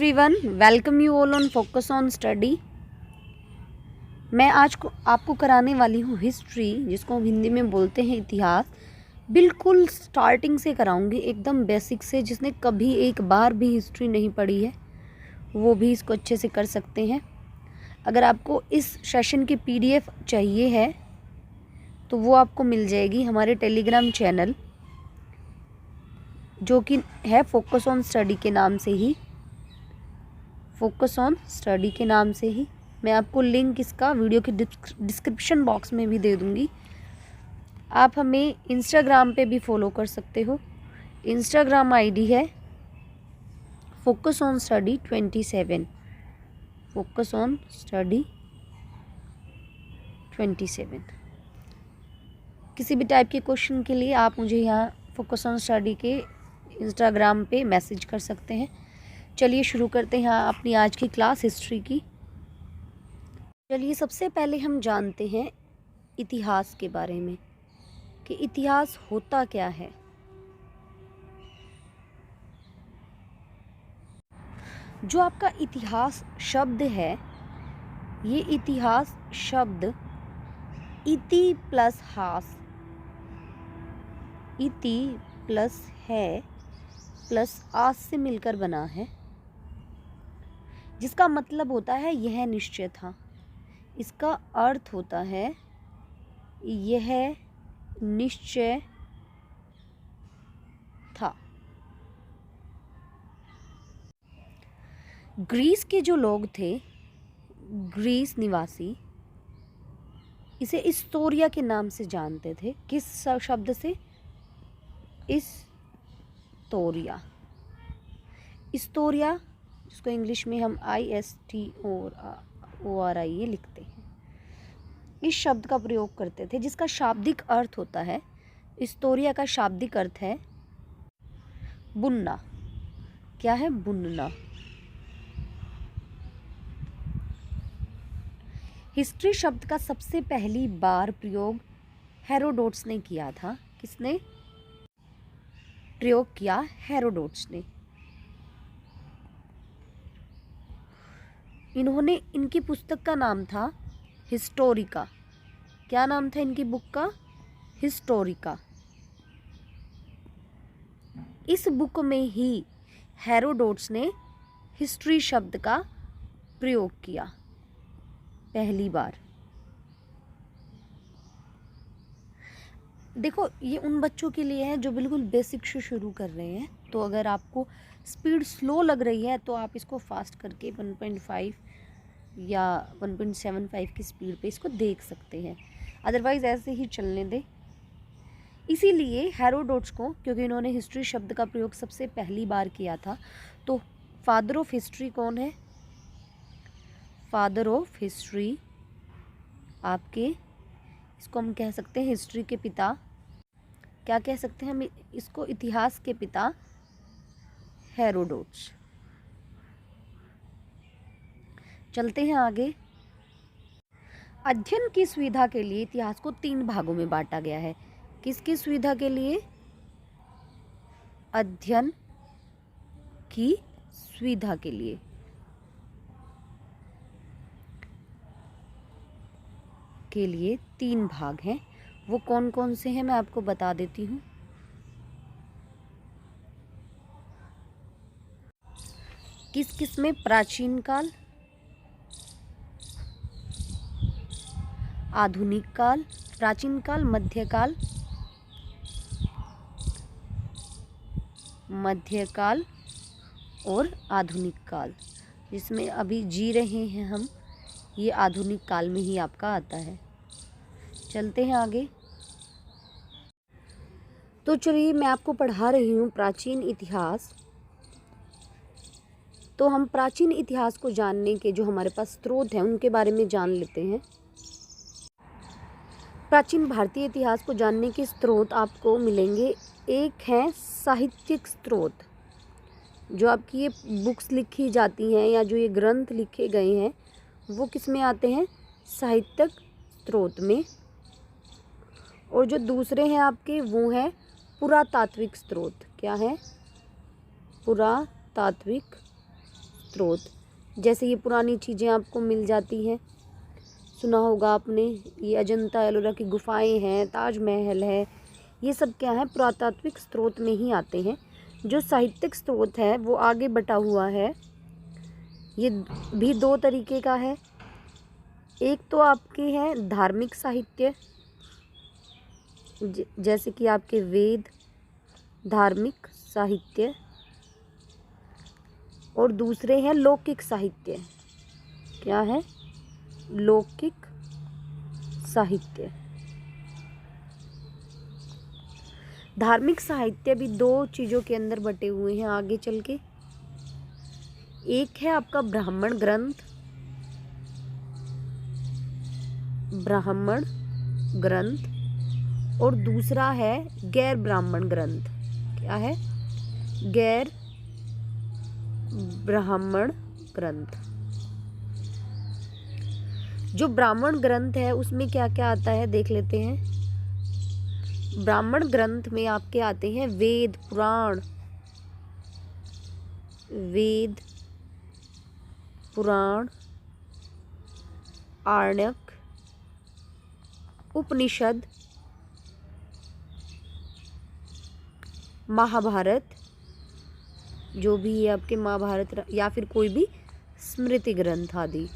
Everyone, welcome you all on focus on study. मैं आज को आपको कराने वाली हूँ हिस्ट्री, जिसको हम हिंदी में बोलते हैं इतिहास। बिल्कुल स्टार्टिंग से कराऊंगी, एकदम बेसिक से। जिसने कभी एक बार भी हिस्ट्री नहीं पढ़ी है वो भी इसको अच्छे से कर सकते हैं। अगर आपको इस सेशन की PDF चाहिए है तो वो आपको मिल जाएगी हमारे टेलीग्राम चैनल, जो कि है फोकस ऑन स्टडी के नाम से ही। फोकस ऑन स्टडी के नाम से ही मैं आपको लिंक इसका वीडियो के डिस्क्रिप्शन बॉक्स में भी दे दूँगी। आप हमें इंस्टाग्राम पे भी फॉलो कर सकते हो। इंस्टाग्राम ID है focus on study 27। Focus on study 27। किसी भी टाइप के क्वेश्चन के लिए आप मुझे यहाँ फोकस ऑन स्टडी के इंस्टाग्राम पे मैसेज कर सकते हैं। चलिए शुरू करते हैं अपनी आज की क्लास हिस्ट्री की। चलिए सबसे पहले हम जानते हैं इतिहास के बारे में कि इतिहास होता क्या है। जो आपका इतिहास शब्द है, ये इतिहास शब्द इति प्लस हास, इति प्लस है प्लस आस से मिलकर बना है, जिसका मतलब होता है यह निश्चय था। इसका अर्थ होता है यह निश्चय था। ग्रीस के जो लोग थे, ग्रीस निवासी, इसे इस्तोरिया के नाम से जानते थे। किस शब्द से? इस्तोरिया। इस्तोरिया, जिसको इंग्लिश में हम ISTORIA लिखते हैं, इस शब्द का प्रयोग करते थे, जिसका शाब्दिक अर्थ होता है, इस्तोरिया का शाब्दिक अर्थ है बुनना। क्या है? बुनना। हिस्ट्री शब्द का सबसे पहली बार प्रयोग हेरोडोट्स ने किया था। किसने प्रयोग किया? हेरोडोट्स ने। इन्होंने, इनकी पुस्तक का नाम था हिस्टोरिका। क्या नाम था इनकी बुक का? हिस्टोरिका। इस बुक में ही हेरोडोट्स ने हिस्ट्री शब्द का प्रयोग किया पहली बार। देखो, ये उन बच्चों के लिए है जो बिल्कुल बेसिक से शुरू कर रहे हैं। तो अगर आपको स्पीड स्लो लग रही है तो आप इसको फास्ट करके 1.5 या 1.75 की स्पीड पे इसको देख सकते हैं, अदरवाइज़ ऐसे ही चलने दें। इसीलिए हेरोडोट्स को, क्योंकि इन्होंने हिस्ट्री शब्द का प्रयोग सबसे पहली बार किया था, तो फादर ऑफ हिस्ट्री कौन है? फादर ऑफ हिस्ट्री आपके, इसको हम कह सकते हैं हिस्ट्री के पिता। क्या कह सकते हैं हम इसको? इतिहास के पिता हेरोडोट्स। चलते हैं आगे। अध्ययन की सुविधा के लिए इतिहास को 3 भागों में बांटा गया है। किसकी सुविधा के लिए? अध्ययन की सुविधा के लिए। के लिए 3 भाग हैं। वो कौन कौन से हैं मैं आपको बता देती हूँ। किस किस में? प्राचीन काल, आधुनिक काल, प्राचीन काल, मध्यकाल, मध्यकाल और आधुनिक काल। जिसमें अभी जी रहे हैं हम, ये आधुनिक काल में ही आपका आता है। चलते हैं आगे। तो चलिए मैं आपको पढ़ा रही हूँ प्राचीन इतिहास। तो हम प्राचीन इतिहास को जानने के जो हमारे पास स्रोत हैं उनके बारे में जान लेते हैं। प्राचीन भारतीय इतिहास को जानने के स्रोत आपको मिलेंगे। एक है साहित्यिक स्रोत, जो आपकी ये बुक्स लिखी जाती हैं या जो ये ग्रंथ लिखे गए हैं वो किस में आते हैं? साहित्यिक स्रोत में। और जो दूसरे हैं आपके वो हैं पुरातात्विक स्रोत। क्या है? पुरातात्विक स्रोत, जैसे ये पुरानी चीज़ें आपको मिल जाती हैं, सुना होगा आपने, ये अजंता एलोरा की गुफाएं हैं, ताजमहल है, ये सब क्या है, पुरातात्विक स्रोत में ही आते हैं। जो साहित्यिक स्रोत है वो आगे बटा हुआ है, ये भी दो तरीके का है। एक तो आपके हैं धार्मिक साहित्य, जैसे कि आपके वेद, धार्मिक साहित्य, और दूसरे हैं लौकिक साहित्य। क्या है? लौकिक साहित्य। धार्मिक साहित्य भी दो चीज़ों के अंदर बटे हुए हैं आगे चल के। एक है आपका ब्राह्मण ग्रंथ, ब्राह्मण ग्रंथ, और दूसरा है गैर ब्राह्मण ग्रंथ। क्या है? गैर ब्राह्मण ग्रंथ। जो ब्राह्मण ग्रंथ है उसमें क्या क्या आता है देख लेते हैं। ब्राह्मण ग्रंथ में आपके आते हैं वेद, पुराण, वेद, पुराण, आरण्यक, उपनिषद, महाभारत, जो भी है आपके महाभारत, या फिर कोई भी स्मृति ग्रंथ आदि,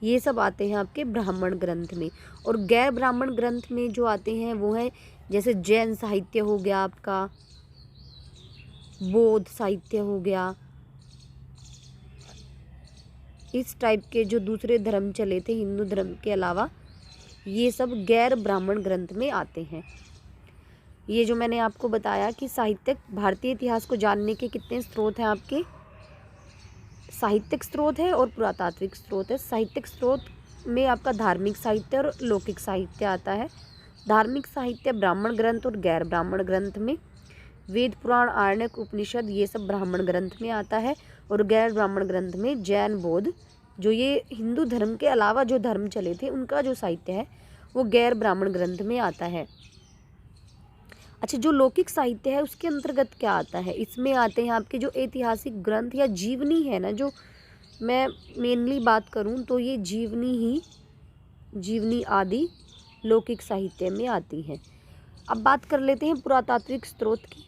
ये सब आते हैं आपके ब्राह्मण ग्रंथ में। और गैर ब्राह्मण ग्रंथ में जो आते हैं वो है जैसे जैन साहित्य हो गया आपका, बौद्ध साहित्य हो गया, इस टाइप के जो दूसरे धर्म चले थे हिंदू धर्म के अलावा, ये सब गैर ब्राह्मण ग्रंथ में आते हैं। ये जो मैंने आपको बताया कि साहित्यिक भारतीय इतिहास को जानने के कितने स्रोत हैं आपके, साहित्यिक स्रोत है और पुरातात्विक स्रोत है। साहित्यिक स्रोत में आपका धार्मिक साहित्य और लौकिक साहित्य आता है। धार्मिक साहित्य ब्राह्मण ग्रंथ और गैर ब्राह्मण ग्रंथ में, वेद, पुराण, आरण्यक, उपनिषद, ये सब ब्राह्मण ग्रंथ में आता है। और गैर ब्राह्मण ग्रंथ में जैन, बौद्ध, जो ये हिंदू धर्म के अलावा जो धर्म चले थे उनका जो साहित्य है वो गैर ब्राह्मण ग्रंथ में आता है। अच्छा, जो लौकिक साहित्य है उसके अंतर्गत क्या आता है? इसमें आते हैं आपके जो ऐतिहासिक ग्रंथ या जीवनी है ना, जो मैं मेनली बात करूं तो ये जीवनी आदि लौकिक साहित्य में आती है। अब बात कर लेते हैं पुरातात्विक स्रोत की।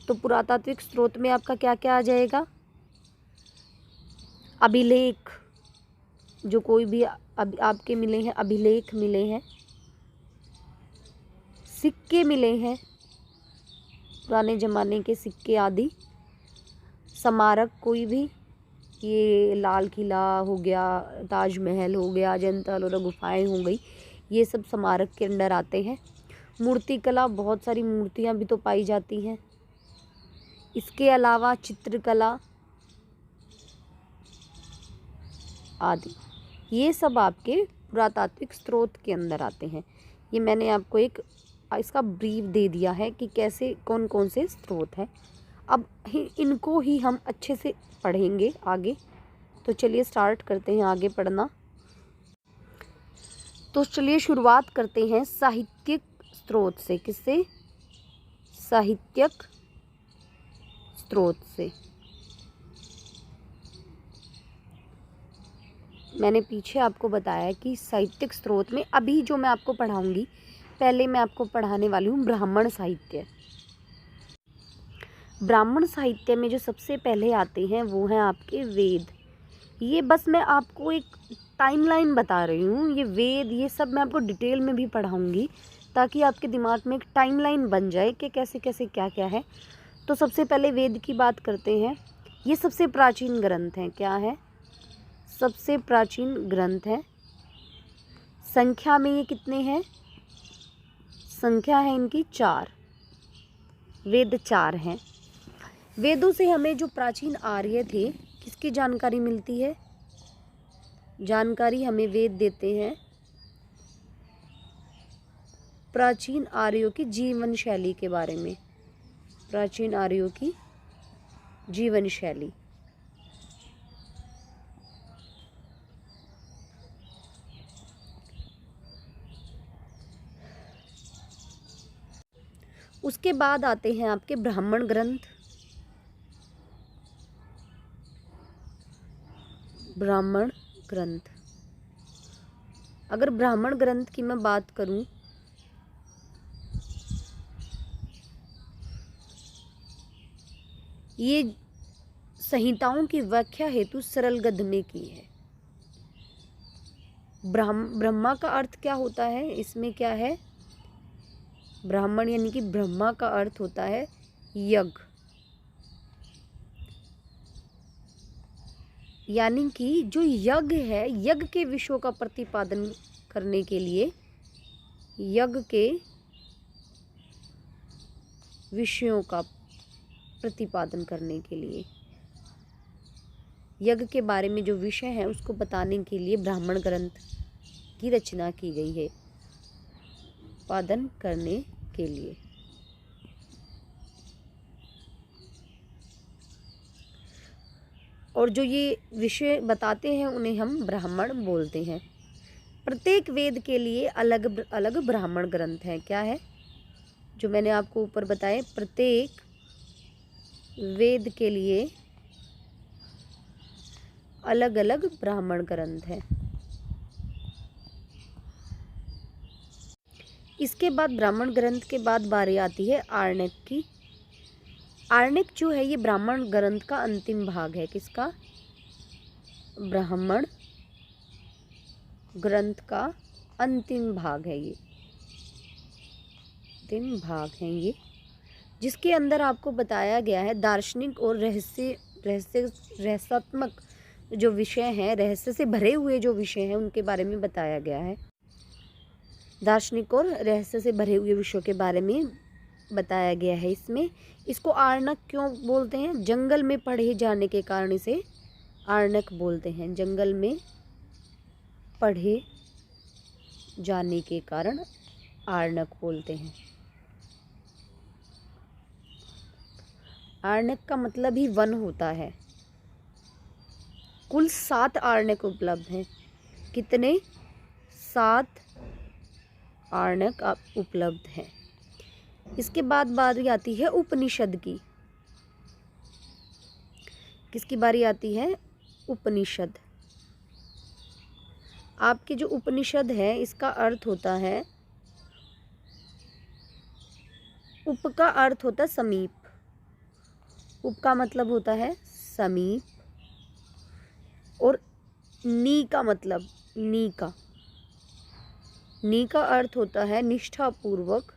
तो पुरातात्विक स्रोत में आपका क्या क्या आ जाएगा? अभिलेख, जो कोई भी आपके मिले हैं, अभिलेख मिले हैं, सिक्के मिले हैं, पुराने ज़माने के सिक्के आदि, स्मारक कोई भी, ये लाल किला हो गया, ताजमहल हो गया, अजंता एलोरा गुफाएं हो गई, ये सब स्मारक के अंदर आते हैं। मूर्तिकला, बहुत सारी मूर्तियां भी तो पाई जाती हैं। इसके अलावा चित्रकला आदि, ये सब आपके पुरातात्विक स्रोत के अंदर आते हैं। ये मैंने आपको एक इसका ब्रीफ दे दिया है कि कैसे कौन कौन से स्रोत हैं। अब इनको ही हम अच्छे से पढ़ेंगे आगे। तो चलिए स्टार्ट करते हैं आगे पढ़ना। तो चलिए शुरुआत करते हैं साहित्यिक स्रोत से। किससे? साहित्यिक स्रोत से। मैंने पीछे आपको बताया कि साहित्यिक स्रोत में अभी जो मैं आपको पढ़ाऊंगी, पहले मैं आपको पढ़ाने वाली हूँ ब्राह्मण साहित्य। ब्राह्मण साहित्य में जो सबसे पहले आते हैं वो हैं आपके वेद। ये बस मैं आपको एक टाइमलाइन बता रही हूँ। ये वेद, ये सब मैं आपको डिटेल में भी पढ़ाऊँगी ताकि आपके दिमाग में एक टाइमलाइन बन जाए कि कैसे कैसे क्या क्या है। तो सबसे पहले वेद की बात करते हैं। ये सबसे प्राचीन ग्रंथ हैं। क्या है? सबसे प्राचीन ग्रंथ है। संख्या में ये कितने हैं? संख्या है इनकी 4। वेद 4 हैं। वेदों से हमें जो प्राचीन आर्य थे किसकी जानकारी मिलती है? जानकारी हमें वेद देते हैं प्राचीन आर्यों की जीवन शैली के बारे में। प्राचीन आर्यों की जीवन शैली। उसके बाद आते हैं आपके ब्राह्मण ग्रंथ। ब्राह्मण ग्रंथ। अगर ब्राह्मण ग्रंथ की मैं बात करूं, ये संहिताओं की व्याख्या हेतु सरल गद्य में की है। ब्रह्मा का अर्थ क्या होता है, इसमें क्या है, ब्राह्मण यानी कि ब्रह्मा का अर्थ होता है यज्ञ, यानी कि जो यज्ञ है, यज्ञ के विषयों का प्रतिपादन करने के लिए, यज्ञ के विषयों का प्रतिपादन करने के लिए, यज्ञ के बारे में जो विषय है उसको बताने के लिए ब्राह्मण ग्रंथ की रचना की गई है, उत्पादन करने के लिए। और जो ये विषय बताते हैं उन्हें हम ब्राह्मण बोलते हैं। प्रत्येक वेद के लिए अलग अलग ब्राह्मण ग्रंथ हैं। क्या है, जो मैंने आपको ऊपर बताए, प्रत्येक वेद के लिए अलग अलग ब्राह्मण ग्रंथ हैं। इसके बाद ब्राह्मण ग्रंथ के बाद बारी आती है आरण्यक की। आरण्यक जो है ये ब्राह्मण ग्रंथ का अंतिम भाग है। किसका? ब्राह्मण ग्रंथ का अंतिम भाग है ये, अंतिम भाग है ये, जिसके अंदर आपको बताया गया है दार्शनिक और रहस्यात्मक जो विषय हैं, रहस्य से भरे हुए जो विषय हैं उनके बारे में बताया गया है। दार्शनिक और रहस्य से भरे हुए विषयों के बारे में बताया गया है इसमें। इसको आरण्यक क्यों बोलते हैं? जंगल में पढ़े जाने के कारण इसे आरण्यक बोलते हैं। जंगल में पढ़े जाने के कारण आरण्यक बोलते हैं। आरण्यक का मतलब ही वन होता है। कुल 7 आरण्यक उपलब्ध हैं। कितने? 7 आरण्यक उपलब्ध हैं। इसके बाद बारी आती है उपनिषद की। किसकी बारी आती है? उपनिषद। आपके जो उपनिषद है इसका अर्थ होता है, उप का अर्थ होता है समीप, उप का मतलब होता है समीप, और नी का मतलब नी का अर्थ होता है निष्ठापूर्वक,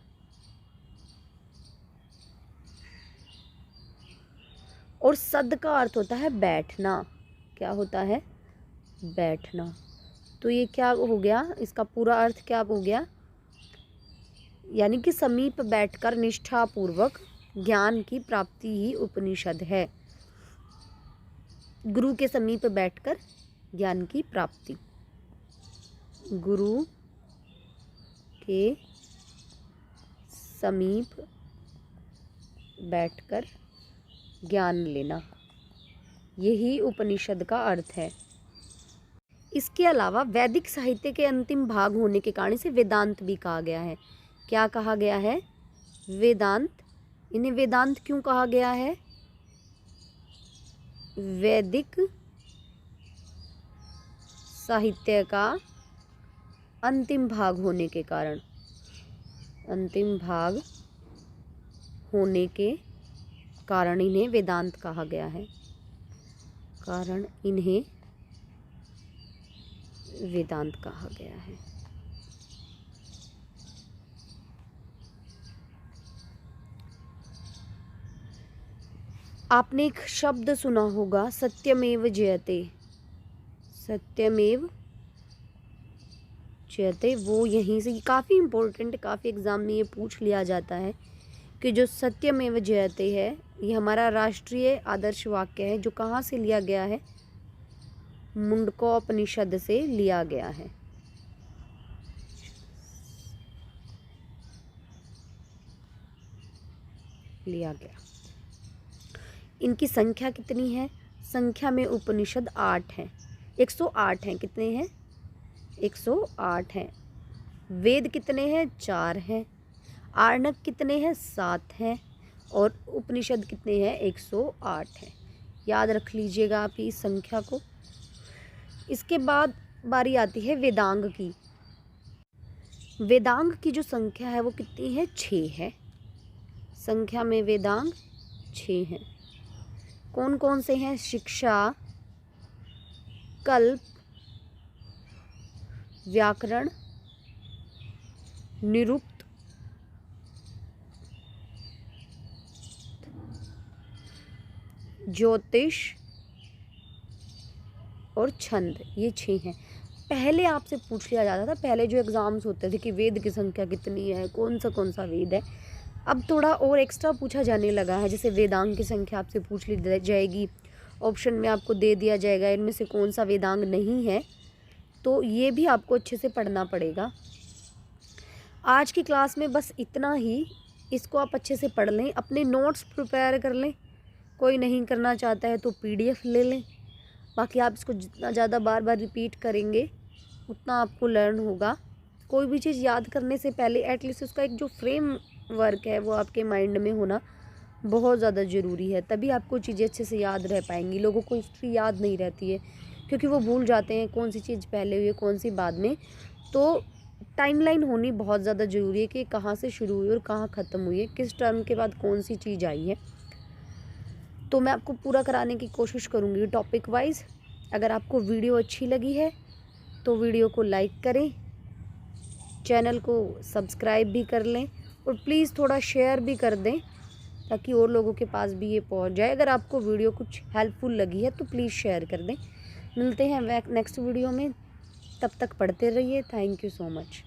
और सद का अर्थ होता है बैठना। क्या होता है? बैठना। तो ये क्या हो गया, इसका पूरा अर्थ क्या हो गया? यानी कि समीप बैठकर निष्ठापूर्वक ज्ञान की प्राप्ति ही उपनिषद है। गुरु के समीप बैठकर ज्ञान की प्राप्ति, गुरु के समीप बैठकर ज्ञान लेना, यही उपनिषद का अर्थ है। इसके अलावा वैदिक साहित्य के अंतिम भाग होने के कारण इसे वेदांत भी कहा गया है। क्या कहा गया है? वेदांत। इन्हें वेदांत क्यों कहा गया है? वैदिक साहित्य का अंतिम भाग होने के कारण, अंतिम भाग होने के कारण इन्हें वेदांत कहा गया है। कारण इन्हें वेदांत कहा गया है। आपने एक शब्द सुना होगा, सत्यमेव जयते। सत्यमेव जयते, वो यहीं से काफ़ी इम्पोर्टेंट, काफ़ी एग्ज़ाम में ये पूछ लिया जाता है कि जो सत्यमेव जयते है ये हमारा राष्ट्रीय आदर्श वाक्य है, जो कहाँ से लिया गया है? मुंडकोपनिषद से लिया गया है। लिया गया। इनकी संख्या कितनी है? संख्या में उपनिषद 8 हैं, 108 हैं। कितने हैं? 108 हैं। वेद कितने हैं? 4 हैं। आरण्यक कितने हैं? 7 हैं। और उपनिषद कितने हैं? 108 हैं। याद रख लीजिएगा आप इस संख्या को। इसके बाद बारी आती है वेदांग की। वेदांग की जो संख्या है वो कितनी है? 6 है। संख्या में वेदांग 6 हैं। कौन कौन से हैं? शिक्षा, कल्प, व्याकरण, निरुक्त, ज्योतिष और छंद। ये 6 हैं। पहले आपसे पूछ लिया जाता था, पहले जो एग्ज़ाम्स होते थे कि वेद की संख्या कितनी है, कौन सा वेद है। अब थोड़ा और एक्स्ट्रा पूछा जाने लगा है। जैसे वेदांग की संख्या आपसे पूछ ली जाएगी, ऑप्शन में आपको दे दिया जाएगा इनमें से कौन सा वेदांग नहीं है, तो ये भी आपको अच्छे से पढ़ना पड़ेगा। आज की क्लास में बस इतना ही। इसको आप अच्छे से पढ़ लें, अपने नोट्स प्रिपेयर कर लें। कोई नहीं करना चाहता है तो PDF ले लें। बाकी आप इसको जितना ज़्यादा बार बार रिपीट करेंगे उतना आपको लर्न होगा। कोई भी चीज़ याद करने से पहले एटलीस्ट उसका एक जो फ्रेम वर्क है वो आपके माइंड में होना बहुत ज़्यादा ज़रूरी है, तभी आपको चीज़ें अच्छे से याद रह पाएंगी। लोगों को हिस्ट्री याद नहीं रहती है क्योंकि वो भूल जाते हैं कौन सी चीज़ पहले हुई है कौन सी बाद में। तो टाइमलाइन होनी बहुत ज़्यादा ज़रूरी है कि कहाँ से शुरू हुई और कहाँ ख़त्म हुई है, किस टर्म के बाद कौन सी चीज़ आई है। तो मैं आपको पूरा कराने की कोशिश करूँगी टॉपिक वाइज। अगर आपको वीडियो अच्छी लगी है तो वीडियो को लाइक करें, चैनल को सब्सक्राइब भी कर लें और प्लीज़ थोड़ा शेयर भी कर दें ताकि और लोगों के पास भी ये पहुंच जाए। अगर आपको वीडियो कुछ हेल्पफुल लगी है तो प्लीज़ शेयर कर दें। मिलते हैं नेक्स्ट वीडियो में, तब तक पढ़ते रहिए। Thank you so much.